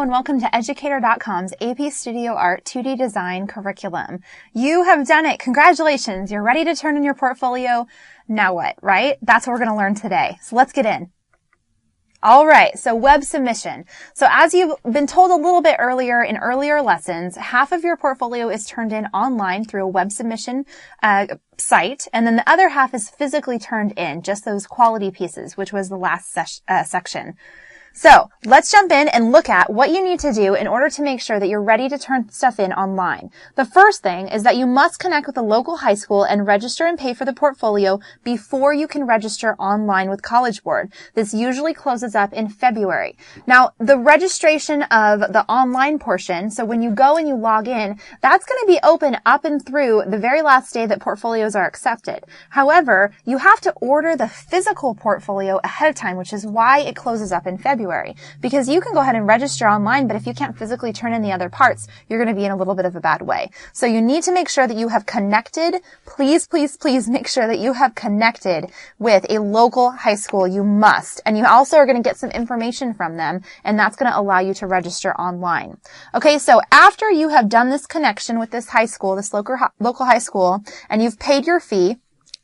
Hello and welcome to Educator.com's AP Studio Art 2D Design Curriculum. You have done it. Congratulations. You're ready to turn in your portfolio. Now what, right? That's what we're going to learn today. So let's get in. All right, so web submission. So as you've been told a little bit earlier in earlier lessons, half of your portfolio is turned in online through a web submission site, and then the other half is physically turned in, just those quality pieces, which was the last section. So let's jump in and look at what you need to do in order to make sure that you're ready to turn stuff in online. The first thing is that you must connect with a local high school and register and pay for the portfolio before you can register online with College Board. This usually closes up in February. Now, the registration of the online portion, so when you go and you log in, that's going to be open up and through the very last day that portfolios are accepted. However, you have to order the physical portfolio ahead of time, which is why it closes up in February. Because you can go ahead and register online, but if you can't physically turn in the other parts, you're going to be in a little bit of a bad way. So you need to make sure that you have connected. Please, please, please make sure that you have connected with a local high school. You must. And you also are going to get some information from them, and that's going to allow you to register online. Okay, so after you have done this connection with this high school, this local high school, and you've paid your fee,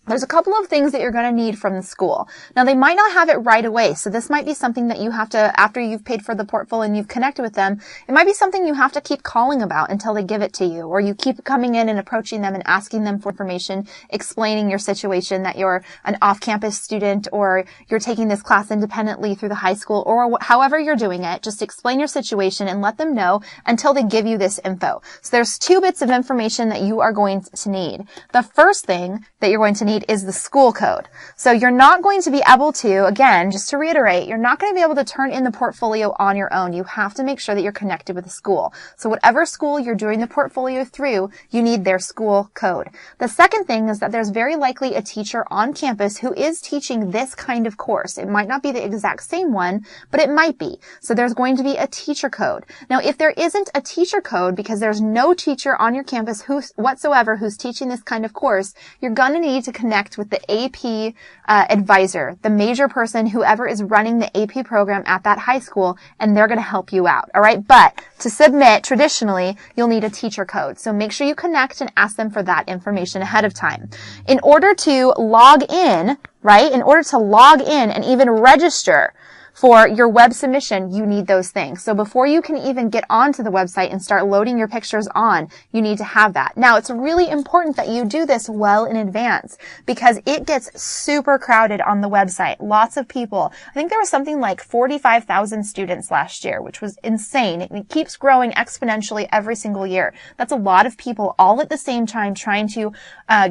there's a couple of things that you're going to need from the school. Now, they might not have it right away, so this might be something that you have to, after you've paid for the portfolio and you've connected with them, it might be something you have to keep calling about until they give it to you, or you keep coming in and approaching them and asking them for information, explaining your situation, that you're an off-campus student, or you're taking this class independently through the high school, or however you're doing it. Just explain your situation and let them know until they give you this info. So there's two bits of information that you are going to need. The first thing that you're going to need is the school code. So you're not going to be able to, again, just to reiterate, you're not going to be able to turn in the portfolio on your own. You have to make sure that you're connected with the school. So whatever school you're doing the portfolio through, you need their school code. The second thing is that there's very likely a teacher on campus who is teaching this kind of course. It might not be the exact same one, but it might be. So there's going to be a teacher code. Now, if there isn't a teacher code because there's no teacher on your campus whatsoever who's teaching this kind of course, you're going to need to connect with the AP advisor, the major person, whoever is running the AP program at that high school, and they're going to help you out. All right. But to submit, traditionally, you'll need a teacher code. So make sure you connect and ask them for that information ahead of time. In order to log in, right, in order to log in and even register for your web submission, you need those things. So before you can even get onto the website and start loading your pictures on, you need to have that. Now, it's really important that you do this well in advance because it gets super crowded on the website. Lots of people. I think there was something like 45,000 students last year, which was insane. It keeps growing exponentially every single year. That's a lot of people all at the same time trying to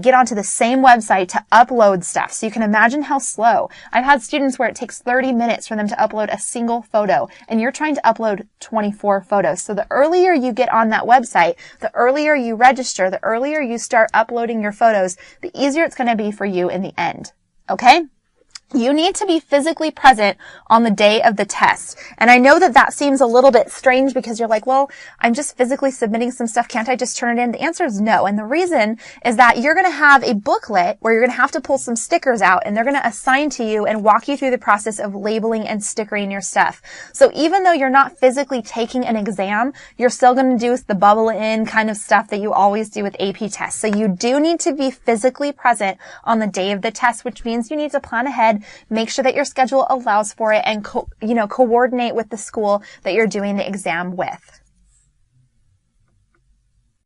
get onto the same website to upload stuff. So you can imagine how slow. I've had students where it takes 30 minutes for them to upload a single photo, and you're trying to upload 24 photos. So the earlier you get on that website, the earlier you register, the earlier you start uploading your photos, the easier it's going to be for you in the end. Okay? You need to be physically present on the day of the test. And I know that that seems a little bit strange because you're like, well, I'm just physically submitting some stuff. Can't I just turn it in? The answer is no. And the reason is that you're going to have a booklet where you're going to have to pull some stickers out, and they're going to assign to you and walk you through the process of labeling and stickering your stuff. So even though you're not physically taking an exam, you're still going to do the bubble in kind of stuff that you always do with AP tests. So you do need to be physically present on the day of the test, which means you need to plan ahead. Make sure that your schedule allows for it, and coordinate with the school that you're doing the exam with.